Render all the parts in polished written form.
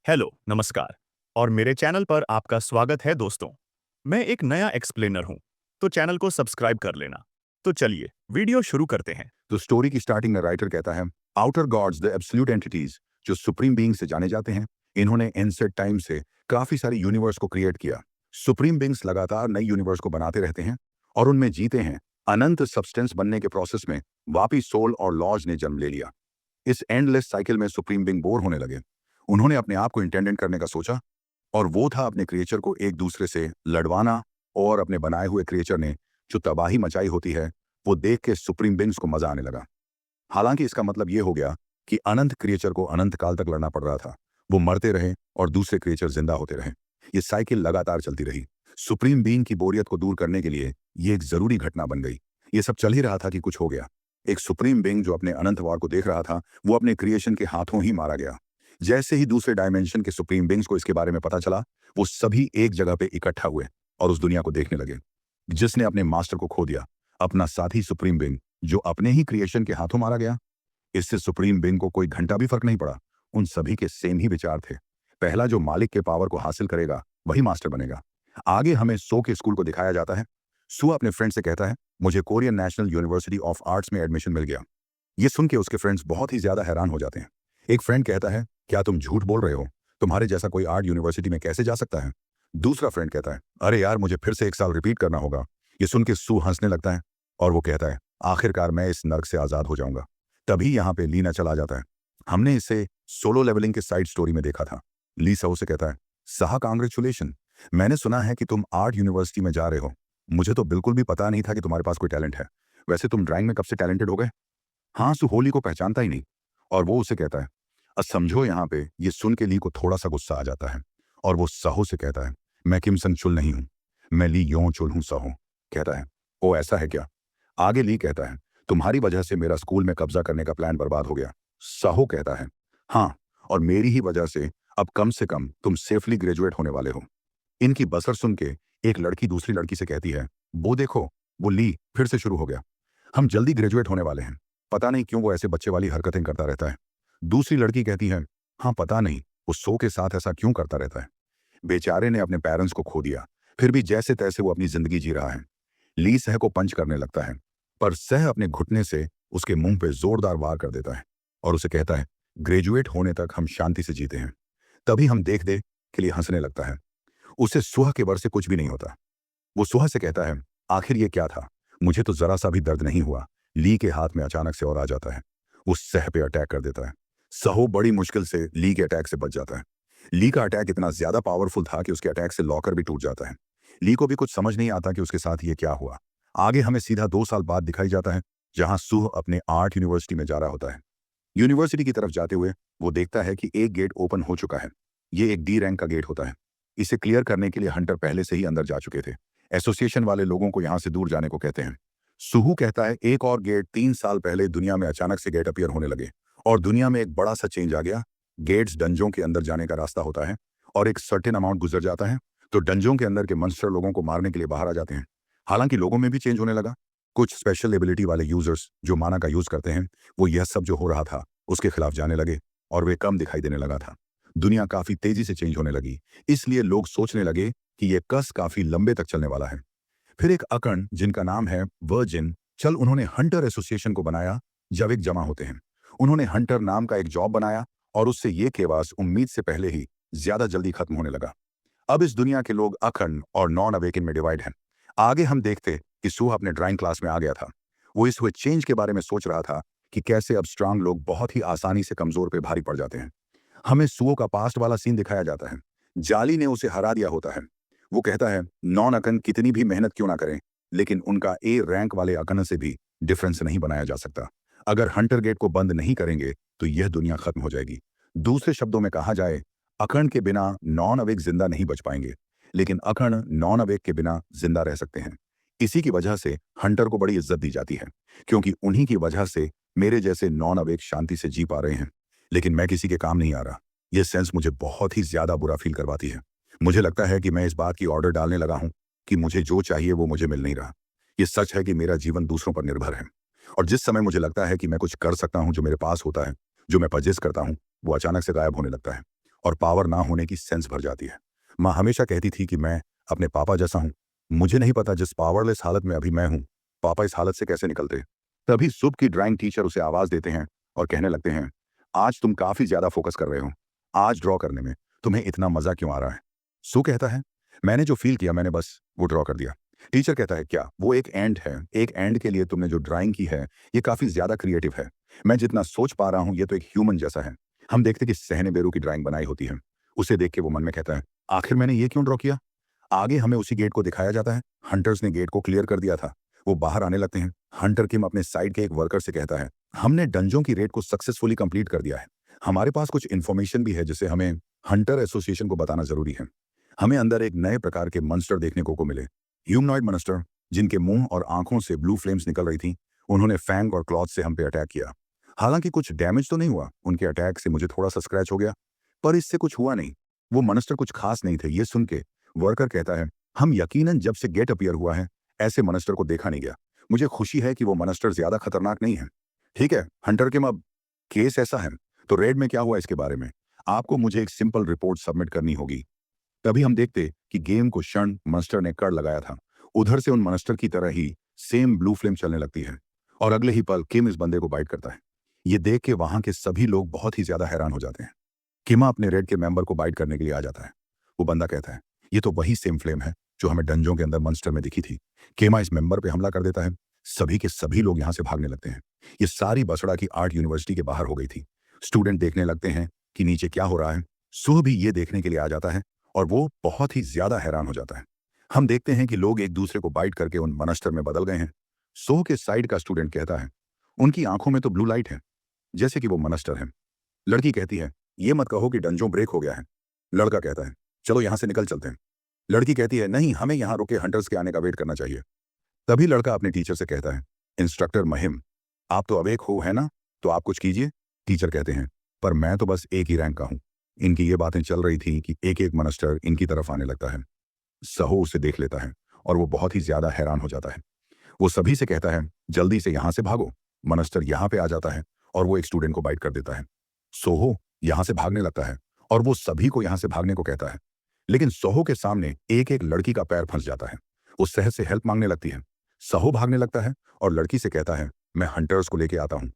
Hello, नमस्कार और मेरे चैनल पर आपका स्वागत है दोस्तों। मैं एक नया एक्सप्लेनर हूँ, तो चैनल को सब्सक्राइब कर लेना। तो चलिए, वीडियो शुरू करते हैं। तो स्टोरी की स्टार्टिंग में राइटर कहता है, outer gods the absolute entities जो सुप्रीम बीइंग से जाने जाते हैं, इन्होंने इनसेट टाइम से काफी सारी यूनिवर्स को क्रिएट किया। सुप्रीम बीइंग्स लगातार नई यूनिवर्स को बनाते रहते हैं और उनमें जीते हैं। अनंत सब्सटेंस बनने के प्रोसेस में वापिस सोल और लॉज ने जन्म ले लिया। इस एंडलेस साइकिल में सुप्रीम बीइंग बोर होने लगे। उन्होंने अपने आप को इंटेंडेंट करने का सोचा, और वो था अपने क्रिएचर को एक दूसरे से लड़वाना। और अपने बनाए हुए क्रिएचर ने जो तबाही मचाई होती है, वो देख के सुप्रीम बीइंग्स को मजा आने लगा। हालांकि इसका मतलब ये हो गया कि अनंत क्रिएचर को अनंत काल तक लड़ना पड़ रहा था। वो मरते रहे और दूसरे क्रिएचर जिंदा होते रहे। ये साइकिल लगातार चलती रही। सुप्रीम बीइंग की बोरियत को दूर करने के लिए ये एक जरूरी घटना बन गई। ये सब चल ही रहा था कि कुछ हो गया। एक सुप्रीम बीइंग जो अपने अनंत वार को देख रहा था, वो अपने क्रिएशन के हाथों ही मारा गया। जैसे ही दूसरे डायमेंशन के सुप्रीम बीइंग्स को इसके बारे में पता चला, वो सभी एक जगह पे इकट्ठा हुए और उस दुनिया को देखने लगे जिसने अपने मास्टर को खो दिया। अपना साथी सुप्रीम बीइंग जो अपने ही क्रिएशन के हाथों मारा गया। इससे सुप्रीम बीइंग को कोई घंटा भी फर्क नहीं पड़ा। उन सभी के सेम ही विचार थे। पहला जो मालिक के पावर को हासिल करेगा, वही मास्टर बनेगा। आगे हमें सो के स्कूल को दिखाया जाता है। सु अपने फ्रेंड से कहता है, मुझे Korean national university of arts में एडमिशन मिल गया। ये सुन के उसके फ्रेंड्स बहुत ही ज्यादा हैरान हो जाते हैं। एक फ्रेंड कहता है, क्या तुम झूठ बोल रहे हो? तुम्हारे जैसा कोई आर्ट यूनिवर्सिटी में कैसे जा सकता है? दूसरा फ्रेंड कहता है, अरे यार, मुझे फिर से एक साल रिपीट करना होगा। ये सुन के सु हंसने लगता है और वो कहता है, आखिरकार मैं इस नर्क से आजाद हो जाऊंगा। तभी यहाँ पे लीना चला जाता है। हमने इसे सोलो लेवलिंग के साइड स्टोरी में देखा था। ली साहू से कहता है, साहा कांग्रेचुलेशन, मैंने सुना है कि तुम आर्ट यूनिवर्सिटी में जा रहे हो। मुझे तो बिल्कुल भी पता नहीं था कि तुम्हारे पास कोई टैलेंट है। वैसे तुम ड्राइंग में कब से टैलेंटेड हो गए? हाँ, सु होली को पहचानता ही नहीं। और वो उसे कहता है, समझो यहाँ पे। ये सुन के ली को थोड़ा सा गुस्सा आ जाता है और वो साहू से कहता है, मैं किम संग चुल नहीं हूँ, मैं ली यों चुल हूँ। साहू कहता है, ओ ऐसा है क्या? आगे ली कहता है, तुम्हारी वजह से मेरा स्कूल में कब्जा करने का प्लान बर्बाद हो गया। साहू कहता है, हाँ, और मेरी ही वजह से अब कम से कम तुम सेफली ग्रेजुएट होने वाले हो। इनकी बसर सुन के एक लड़की दूसरी लड़की से कहती है, वो देखो, वो ली फिर से शुरू हो गया। हम जल्दी ग्रेजुएट होने वाले हैं। पता नहीं क्यों वो ऐसे बच्चे वाली हरकतें करता रहता है। दूसरी लड़की कहती है, हाँ पता नहीं वो सो के साथ ऐसा क्यों करता रहता है। बेचारे ने अपने पेरेंट्स को खो दिया, फिर भी जैसे तैसे वो अपनी जिंदगी जी रहा है। ली सह को पंच करने लगता है, पर सह अपने घुटने से उसके मुंह पे जोरदार वार कर देता है और उसे कहता है, ग्रेजुएट होने तक हम शांति से जीते हैं। तभी हम देख दे के लिए हंसने लगता है। उसे सुहा के वर से कुछ भी नहीं होता। वो सुहा से कहता है, आखिर ये क्या था? मुझे तो जरा सा भी दर्द नहीं हुआ। ली के हाथ में अचानक से और आ जाता है। वो सह पे अटैक कर देता है। सहो बड़ी मुश्किल से ली के अटैक से बच जाता है। ली का अटैक इतना ज्यादा पावरफुल था कि उसके अटैक से लॉकर भी टूट जाता है। ली को भी कुछ समझ नहीं आता कि उसके साथ ये क्या हुआ। आगे हमें सीधा 2 साल बाद दिखाई जाता है, जहां सुह अपने आर्ट यूनिवर्सिटी में जा रहा होता है। यूनिवर्सिटी की तरफ जाते हुए वो देखता है कि एक गेट ओपन हो चुका है। ये एक डी रैंक का गेट होता है। इसे क्लियर करने के लिए हंटर पहले से ही अंदर जा चुके थे। एसोसिएशन वाले लोगों को यहां से दूर जाने को कहते हैं। सुहू कहता है, एक और गेट 3 साल पहले दुनिया में अचानक से गेट अपीयर होने लगे और दुनिया में एक बड़ा सा चेंज आ गया। गेट्स डंजों के अंदर जाने का रास्ता होता है और एक सर्टेन अमाउंट गुजर जाता है तो डंजों के अंदर के मंस्टर लोगों को मारने के लिए बाहर आ जाते हैं। हालांकि लोगों में भी चेंज होने लगा। कुछ स्पेशल एबिलिटी वाले यूजर्स जो माना का यूज करते हैं, वो यह सब जो हो रहा था उसके खिलाफ जाने लगे और वे कम दिखाई देने लगा था। दुनिया काफी तेजी से चेंज होने लगी, इसलिए लोग सोचने लगे कि यह कस काफी लंबे तक चलने वाला है। फिर एक अकण जिनका नाम है वर्जिन चल, उन्होंने हंटर एसोसिएशन को बनाया। जब एक जमा होते हैं, उन्होंने हंटर नाम का एक जॉब बनाया और उससे ये केवास उम्मीद से पहले ही ज्यादा जल्दी खत्म होने लगा। अब इस दुनिया के लोग अखंड और नॉन अवेकन में डिवाइड हैं। आगे हम देखते कि सुहा अपने ड्राइंग क्लास में आ गया था। वो इस हुए चेंज के बारे में सोच रहा था कि कैसे अब स्ट्रांग लोग बहुत ही आसानी से कमजोर पे भारी पड़ जाते हैं। हमें सुओ का पास्ट वाला सीन दिखाया जाता है। जाली ने उसे हरा दिया होता है। वो कहता है, नॉन अकन कितनी भी मेहनत क्यों ना करें, लेकिन उनका ए रैंक वाले अकन से भी डिफरेंस नहीं बनाया जा सकता। अगर हंटर गेट को बंद नहीं करेंगे तो यह दुनिया खत्म हो जाएगी। दूसरे शब्दों में कहा जाए, अखंड के बिना नॉन अवेक जिंदा नहीं बच पाएंगे, लेकिन अखंड नॉन अवेक के बिना जिंदा रह सकते हैं। इसी की वजह से हंटर को बड़ी इज्जत दी जाती है, क्योंकि उन्हीं की वजह से मेरे जैसे नॉन अवेक शांति से जी पा रहे हैं। लेकिन मैं किसी के काम नहीं आ रहा। यह सेंस मुझे बहुत ही ज्यादा बुरा फील करवाती है। मुझे लगता है कि मैं इस बात की ऑर्डर डालने लगा हूं कि मुझे जो चाहिए वो मुझे मिल नहीं रहा। ये सच है कि मेरा जीवन दूसरों पर निर्भर है, और जिस समय मुझे लगता है कि मैं कुछ कर सकता हूं, जो मेरे पास होता है, जो मैं परचेज करता हूं, वो अचानक से गायब होने लगता है। और पावर ना होने की सेंस भर जाती है। माँ हमेशा कहती थी कि मैं अपने पापा जैसा हूँ। मुझे नहीं पता जिस पावरलेस हालत में अभी मैं हूँ, पापा इस हालत से कैसे निकलते। तभी सुब की ड्राइंग टीचर उसे आवाज़ देते हैं और कहने लगते हैं, आज तुम काफ़ी ज़्यादा फोकस कर रहे हो। आज ड्रॉ करने में तुम्हें इतना मज़ा क्यों आ रहा है? सू कहता है, मैंने जो फील किया मैंने बस वो ड्रॉ कर दिया। टीचर कहता है, क्या वो एक एंड है? एक एंड के लिए तुमने जो ड्राइंग की है ये काफ़ी ज़्यादा क्रिएटिव है। मैं जितना सोच पा रहा हूँ ये तो एक ह्यूमन जैसा है। हम देखते कि सहने बेरू की ड्राइंग बनाई होती है। उसे देख के वो मन में कहता है, आखिर मैंने ये क्यों ड्रॉ किया? आगे हमें उसी गेट को दिखाया जाता है। हंटर्स ने गेट को क्लियर कर दिया था। वो बाहर आने लगते हैं। हंटर किम अपने साइड के एक वर्कर से कहता है, हमने डंजों की रेड को सक्सेसफुली कंप्लीट कर दिया है। हमारे पास कुछ इन्फॉर्मेशन भी है जिसे हमें हंटर एसोसिएशन को बताना जरूरी है। हमें अंदर एक नए प्रकार के मॉन्स्टर देखने को मिले, ह्यूमनॉइड मॉन्स्टर, जिनके मुंह और आंखों से ब्लू फ्लेम्स निकल रही थी। उन्होंने फैंग और क्लॉथ से हम पे अटैक किया। हालांकि कुछ डैमेज तो नहीं हुआ, उनके अटैक से मुझे थोड़ा सा स्क्रैच हो गया, पर इससे कुछ हुआ नहीं। वो मॉन्स्टर कुछ खास नहीं थे। ये सुन के वर्कर कहता है, हम यकीनन जब से गेट अपीयर हुआ है ऐसे मॉन्स्टर को देखा नहीं गया। मुझे खुशी है कि वो मॉन्स्टर ज्यादा खतरनाक नहीं है। ठीक है हंटर किम, अब केस ऐसा है तो रेड में क्या हुआ इसके बारे में आपको मुझे एक सिंपल रिपोर्ट सबमिट करनी होगी। तभी हम देखते कि गेम को क्षण मॉन्स्टर ने कर लगाया था। उधर से उन मॉन्स्टर की तरह ही सेम ब्लू फ्लेम चलने लगती है और अगले ही पल किम इस बंदे को बाइट करता है। ये देख के वहां के सभी लोग बहुत ही ज्यादा हैरान हो जाते हैं। किमा अपने रेड के मेंबर को बाइट करने के लिए आ जाता है। वो बंदा कहता है, ये तो वही सेम फ्लेम है जो हमें डंजों के अंदर मॉन्स्टर में दिखी थी। केमा इस मेंबर पे हमला कर देता है। सभी के सभी लोग यहाँ से भागने लगते हैं। ये सारी बसड़ा की आर्ट यूनिवर्सिटी के बाहर हो गई थी। स्टूडेंट देखने लगते हैं कि नीचे क्या हो रहा है। सुह भी ये देखने के लिए आ जाता है और वो बहुत ही ज्यादा हैरान हो जाता है। हम देखते हैं कि लोग एक दूसरे को बाइट करके उन मॉन्स्टर में बदल गए हैं। सोह के साइड का स्टूडेंट कहता है, उनकी आंखों में तो ब्लू लाइट है, जैसे कि वो मॉन्स्टर है। लड़की कहती है, ये मत कहो कि डंजों ब्रेक हो गया है। लड़का कहता है, चलो यहां से निकल चलते हैं। लड़की कहती है, नहीं, हमें यहां रुके हंटर्स के आने का वेट करना चाहिए। तभी लड़का अपने टीचर से कहता है, इंस्ट्रक्टर महिम, आप तो अवेक हो है ना, तो आप कुछ कीजिए। टीचर कहते हैं, पर मैं तो बस एक ही रैंक का हूं। इनकी ये बातें चल रही थी कि एक एक मॉन्स्टर इनकी तरफ आने लगता है। सहो उसे देख लेता है और वो बहुत ही ज्यादा हैरान हो जाता है। वो सभी से कहता है, जल्दी से यहां से भागो। मॉन्स्टर यहां पे आ जाता है और वो एक स्टूडेंट को बाइट कर देता है। सोहो यहां से भागने लगता है और वो सभी को यहां से भागने को कहता है। लेकिन सोहो के सामने एक एक लड़की का पैर फंस जाता है। वो सहज से हेल्प मांगने लगती है। सहो भागने लगता है और लड़की से कहता है, मैं हंटर्स को लेके आता हूं।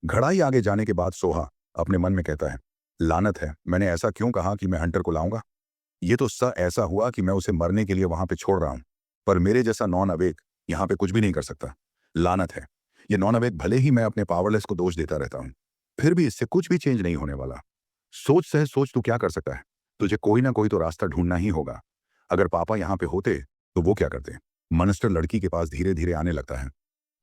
घड़ाई आगे जाने के बाद सोहा अपने मन में कहता है, लानत है, मैंने ऐसा क्यों कहा कि मैं हंटर को लाऊंगा। ये तो ऐसा हुआ कि मैं उसे मरने के लिए वहां पे छोड़ रहा हूं, पर मेरे जैसा नॉन अवेक यहाँ पे कुछ भी नहीं कर सकता। लानत है, ये नॉन अवेक भले ही मैं अपने पावरलेस को दोष देता रहता हूँ, फिर भी इससे कुछ भी चेंज नहीं होने वाला। सोच सहज सोच, तू क्या कर सकता है? तुझे कोई ना कोई तो रास्ता ढूंढना ही होगा। अगर पापा यहाँ पे होते तो वो क्या करते? मॉन्स्टर लड़की के पास धीरे धीरे आने लगता है।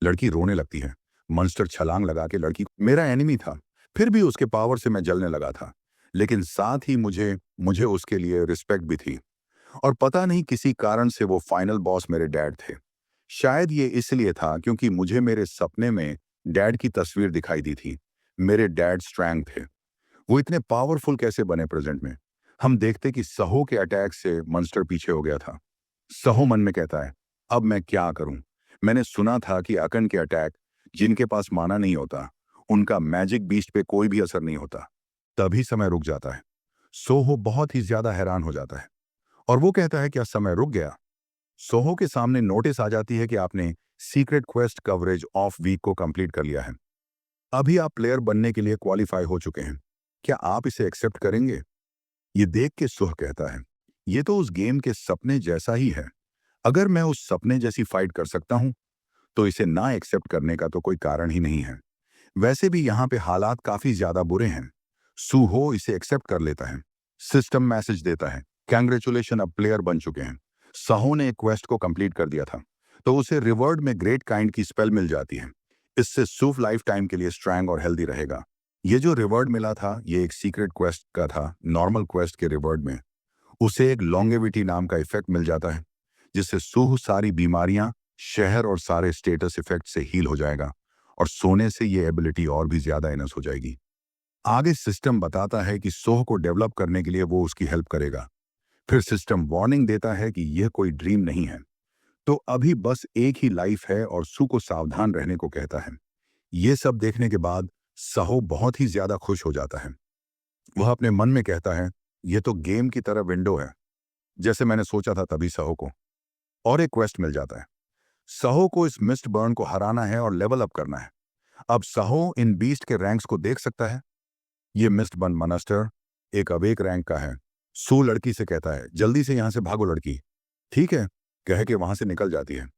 लड़की रोने लगती है। मॉन्स्टर छलांग लगा के लड़की, मेरा एनिमी था, फिर भी उसके पावर से मैं जलने लगा था, लेकिन साथ ही मुझे मुझे उसके लिए रिस्पेक्ट भी थी। और पता नहीं किसी कारण से वो फाइनल बॉस मेरे डैड थे। शायद ये इसलिए था क्योंकि मुझे मेरे सपने में डैड की तस्वीर दिखाई दी थी। मेरे डैड स्ट्रैंग थे। वो इतने पावरफुल कैसे बने प्रेजेंट में? हम देखते कि सहो के अटैक से मॉन्स्टर पीछे हो गया था। सहो मन में कहता है, अब मैं क्या करूं? मैंने सुना था कि अकन के अटैक, जिनके पास माना नहीं होता, उनका मैजिक बीस्ट पे कोई भी असर नहीं होता। तभी समय रुक जाता है। सोहो बहुत ही ज्यादा हैरान हो जाता है और वो कहता है, क्या समय रुक गया? सोहो के सामने नोटिस आ जाती है कि आपने secret quest coverage of week को कंप्लीट कर लिया है। अभी आप प्लेयर बनने के लिए क्वालिफाई हो चुके हैं। क्या आप इसे एक्सेप्ट करेंगे? ये देख के सुह कहता है, ये तो उस गेम के सपने जैसा ही है। अगर मैं उस सपने जैसी फाइट कर सकता हूं तो इसे ना एक्सेप्ट करने का तो कोई कारण ही नहीं है। वैसे भी यहाँ पे हालात काफी ज्यादा बुरे हैं। सुहो इसे एक्सेप्ट कर लेता है। सिस्टम मैसेज देता है, कैंग्रेचुलेशन, अब प्लेयर बन चुके हैं। साहो ने एक क्वेस्ट को कंप्लीट कर दिया था, तो उसे रिवॉर्ड में ग्रेट काइंड की स्पेल मिल जाती है। इससे सूफ लाइफ टाइम के लिए स्ट्रैंग और हेल्दी रहेगा। ये जो रिवॉर्ड मिला था ये एक सीक्रेट क्वेस्ट का था। नॉर्मल क्वेस्ट के रिवॉर्ड में उसे एक लॉन्गेविटी नाम का इफेक्ट मिल जाता है, जिससे सूह सारी बीमारियां, शहर और सारे स्टेटस इफेक्ट से हील हो जाएगा और सोने से ये एबिलिटी और भी ज्यादा इनस हो जाएगी। आगे सिस्टम बताता है कि सोह को डेवलप करने के लिए वो उसकी हेल्प करेगा। फिर सिस्टम वार्निंग देता है कि यह कोई ड्रीम नहीं है, तो अभी बस एक ही लाइफ है और सू को सावधान रहने को कहता है। ये सब देखने के बाद सहो बहुत ही ज्यादा खुश हो जाता है। वह अपने मन में कहता है, ये तो गेम की तरह विंडो है। जैसे मैंने सोचा था तभी सहो को और एक क्वेस्ट मिल जाता है। सहो को इस मिस्ट बर्न को हराना है और लेवल अप करना है। अब सहो इन बीस्ट के रैंक्स को देख सकता है। ये मिस्ट बर्न मनस्टर एक अवेक रैंक का है। सू लड़की से कहता है, जल्दी से यहां से भागो लड़की। ठीक है, कह के वहां से निकल जाती है।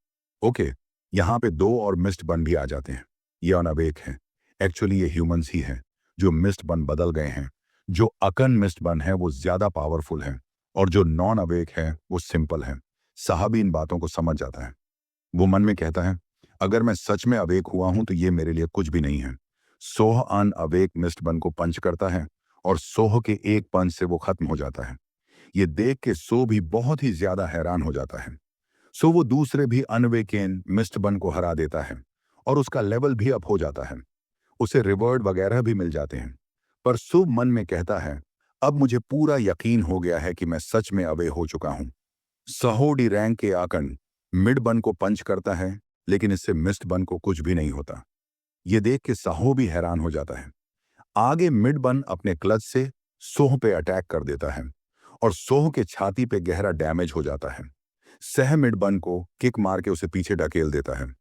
ओके, यहाँ पे दो और मिस्ट बन भी आ जाते हैं। ये अनअवेक है। एक्चुअली ये ह्यूमंस ही हैं जो मिस्ट बन बदल गए हैं। जो अकन मिस्ट बन है वो ज्यादा पावरफुल है और जो नॉन अवेक है वो सिंपल है। साहब इन बातों को समझ जाता है। वो मन में कहता है, अगर मैं सच में अवेक हुआ हूं तो ये मेरे लिए कुछ भी नहीं है। सोह अन अवेक मिस्ट बन को पंच करता है और सोह के एक पंच से वो खत्म हो जाता है। ये देख के सो भी बहुत ही ज्यादा हैरान हो जाता है। सो वो दूसरे भी अनवेकेन मिस्ट बन को हरा देता है और उसका लेवल भी अप हो जाता है। उसे रिवॉर्ड वगैरह भी मिल जाते हैं। पर सो मन में कहता है, अब मुझे पूरा यकीन हो गया है कि मैं सच में अवे हो चुका हूं। सहोडी रैंक के आकन मिड बन को पंच करता है, लेकिन इससे मिस्ट बन को कुछ भी नहीं होता। ये देख के साहो भी हैरान हो जाता है। आगे मिड बन अपने क्लच से सोह पे अटैक कर देता है और सोह के छाती पे गहरा डैमेज हो जाता है। सह मिड बन को किक मार के उसे पीछे ढकेल देता है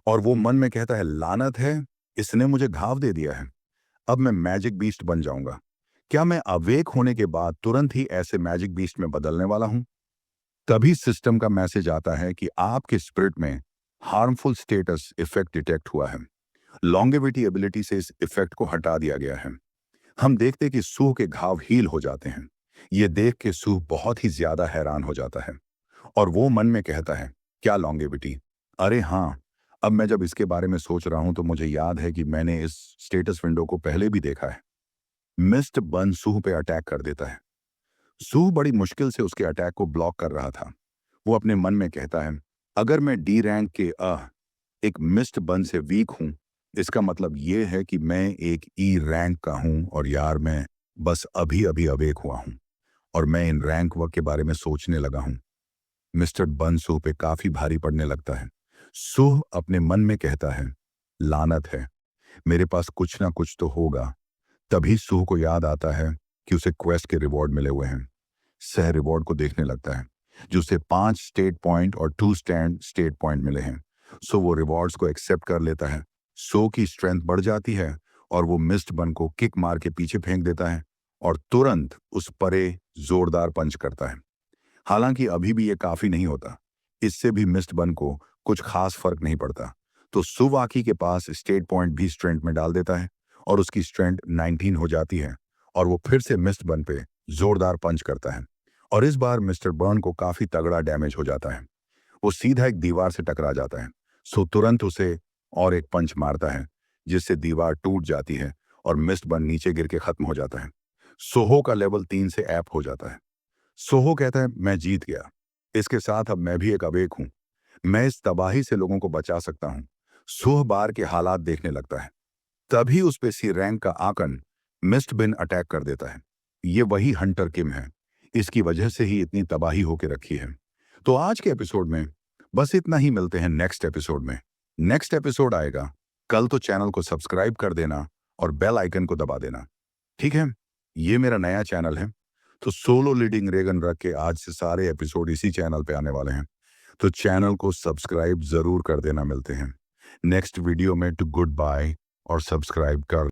और वो मन में कहता है, लानत है, इसने मुझे घाव दे दिया है। अब मैं मैजिक बीस्ट बन जाऊंगा। क्या मैं अवेक होने के बाद तुरंत ही ऐसे मैजिक बीस्ट में बदलने वाला हूं? तभी सिस्टम का मैसेज आता है कि आपके स्पिरिट में हार्मफुल स्टेटस इफेक्ट डिटेक्ट हुआ है। लॉन्गेविटी एबिलिटी से इस इफेक्ट को हटा दिया गया है। हम देखते कि सूह के घाव हील हो जाते हैं। ये देख के सूह बहुत ही ज्यादा हैरान हो जाता है और वो मन में कहता है, क्या लॉन्गेविटी? अरे हाँ, अब मैं जब इसके बारे में सोच रहा हूं तो मुझे याद है कि मैंने इस स्टेटस विंडो को पहले भी देखा है। मिस्ट बन सूह पे अटैक कर देता है। सूह बड़ी मुश्किल से उसके अटैक को ब्लॉक कर रहा था। वो अपने मन में कहता है, अगर मैं डी रैंक के एक मिस्ट बन से वीक हूं, इसका मतलब ये है कि मैं एक ई रैंक का हूं और यार मैं बस अभी अभी अवेक हुआ हूं और मैं इन रैंक वर्क के बारे में सोचने लगा हूं। मिस्टर बन सूह पे काफी भारी पड़ने लगता है। सूह अपने मन में कहता है, लानत है, मेरे पास कुछ ना कुछ तो होगा। तभी सूह को याद आता है कि उसे क्वेस्ट के रिवॉर्ड मिले हुए हैं। सह रिवॉर्ड को देखने लगता है जो उसे 5 स्टेट पॉइंट और 2 स्टैंड स्टेट पॉइंट मिले हैं। सो वो रिवॉर्ड्स को एक्सेप्ट कर लेता है। सो की स्ट्रेंथ बढ़ जाती है और वो मिस्ट बन को किक मार के पीछे फेंक देता है और तुरंत उस परे जोरदार पंच करता है। हालांकि अभी भी ये काफी नहीं होता। इससे भी मिस्ट बन को कुछ खास फर्क नहीं पड़ता। तो सुवाकी के पास स्टेट पॉइंट भी स्ट्रेंथ में डाल देता है और उसकी स्ट्रेंथ 19 हो जाती है और वो फिर से मिस्ट बन पे जोरदार पंच करता है और इस बार मिस्टर बर्न को काफी तगड़ा डैमेज हो जाता है। वो सीधा एक दीवार से टकरा जाता है। सो तुरंत उसे और एक पंच मारता है जिससे दीवार टूट जाती है और मिस्ट बन नीचे गिर के खत्म हो जाता है। सोहो का लेवल 3 से ऐप हो जाता है। सोहो कहता है, मैं जीत गया। इसके साथ अब मैं भी एक अवेक हूं। मैं इस तबाही से लोगों को बचा सकता हूं। सोह बार के हालात देखने लगता है। तभी उस पे सी रैंक का आकन मिस्ट बिन अटैक कर देता है। ये वही हंटर किम है। इसकी वजह से ही इतनी तबाही होके रखी है। तो आज के एपिसोड में बस इतना ही। मिलते हैं नेक्स्ट एपिसोड में। नेक्स्ट एपिसोड आएगा कल, तो चैनल को सब्सक्राइब कर देना और बेल आइकन को दबा देना। ठीक है, ये मेरा नया चैनल है, तो सोलो लीडिंग रेगन रख के आज से सारे एपिसोड इसी चैनल पे आने वाले हैं। तो चैनल को सब्सक्राइब जरूर कर देना। मिलते हैं नेक्स्ट वीडियो में। टू गुड बाय और सब्सक्राइब कर